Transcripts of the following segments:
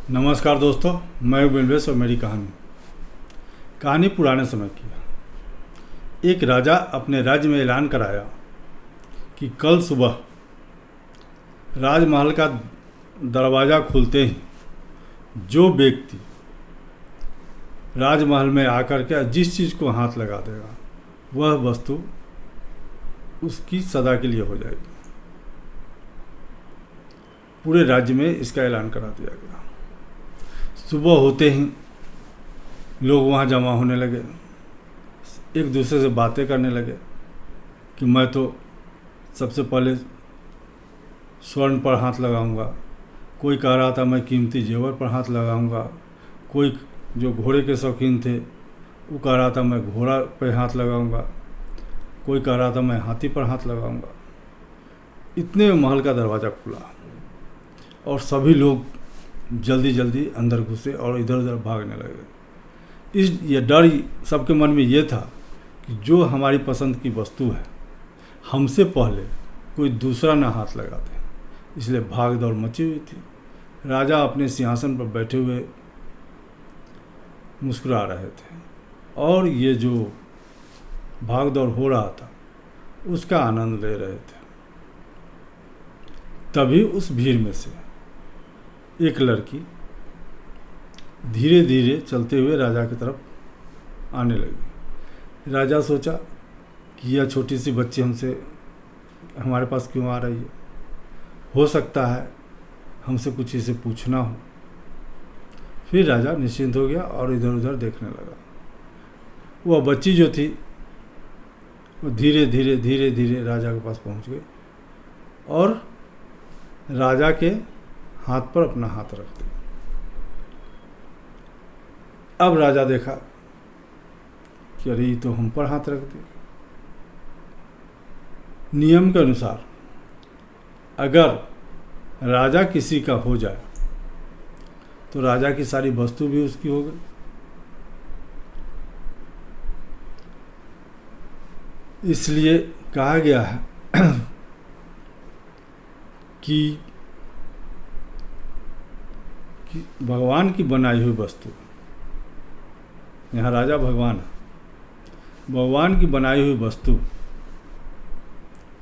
नमस्कार दोस्तों, मैं हूं बिल्वेश और मेरी कहानी पुराने समय की है। एक राजा अपने राज्य में ऐलान कराया कि कल सुबह राजमहल का दरवाज़ा खुलते ही जो व्यक्ति राजमहल में आकर के जिस चीज़ को हाथ लगा देगा वह वस्तु उसकी सदा के लिए हो जाएगी। पूरे राज्य में इसका ऐलान करा दिया गया। सुबह होते ही लोग वहाँ जमा होने लगे, एक दूसरे से बातें करने लगे कि मैं तो सबसे पहले स्वर्ण पर हाथ लगाऊंगा। कोई कह रहा था मैं कीमती जेवर पर हाथ लगाऊंगा। कोई जो घोड़े के शौकीन थे वो कह रहा था मैं घोड़ा पर हाथ लगाऊंगा। कोई कह रहा था मैं हाथी पर हाथ लगाऊंगा। इतने में महल का दरवाज़ा खुला और सभी लोग जल्दी जल्दी अंदर घुसे और इधर उधर भागने लगे। ये डर सबके मन में ये था कि जो हमारी पसंद की वस्तु है हमसे पहले कोई दूसरा ना हाथ लगा दे, इसलिए भाग दौड़ मची हुई थी। राजा अपने सिंहासन पर बैठे हुए मुस्कुरा रहे थे और ये जो भाग दौड़ हो रहा था उसका आनंद ले रहे थे। तभी उस भीड़ में से एक लड़की धीरे धीरे चलते हुए राजा की तरफ आने लगी। राजा सोचा कि यह छोटी सी बच्ची हमारे पास क्यों आ रही है, हो सकता है हमसे कुछ इसे पूछना हो। फिर राजा निश्चिंत हो गया और इधर उधर देखने लगा। वह बच्ची जो थी वो धीरे धीरे धीरे धीरे राजा के पास पहुंच गई और राजा के हाथ पर अपना हाथ रख दिया। अब राजा देखा कि अरे ये तो हम पर हाथ रख दिया। नियम के अनुसार अगर राजा किसी का हो जाए तो राजा की सारी वस्तु भी उसकी हो गई। इसलिए कहा गया है कि भगवान की बनाई हुई वस्तु, यहाँ राजा भगवान है, भगवान की बनाई हुई वस्तु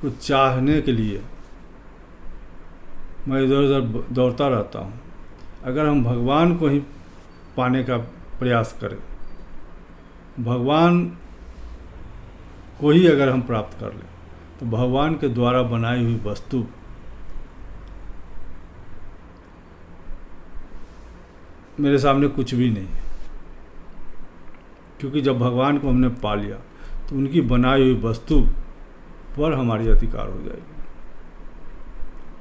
को चाहने के लिए मैं इधर उधर दौड़ता रहता हूँ। अगर हम भगवान को ही पाने का प्रयास करें, भगवान को ही अगर हम प्राप्त कर लें तो भगवान के द्वारा बनाई हुई वस्तु मेरे सामने कुछ भी नहीं है। क्योंकि जब भगवान को हमने पा लिया तो उनकी बनाई हुई वस्तु पर हमारी अधिकार हो जाएगी।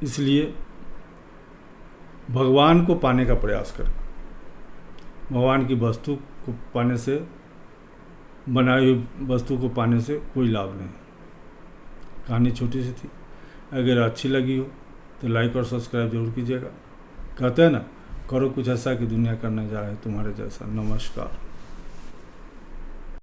इसलिए भगवान को पाने का प्रयास करें। भगवान की वस्तु को पाने से, बनाई हुई वस्तु को पाने से कोई लाभ नहीं। कहानी छोटी सी थी, अगर अच्छी लगी हो तो लाइक और सब्सक्राइब जरूर कीजिएगा। कहते हैं ना, करो कुछ ऐसा कि दुनिया करने जा रहे तुम्हारे जैसा। नमस्कार।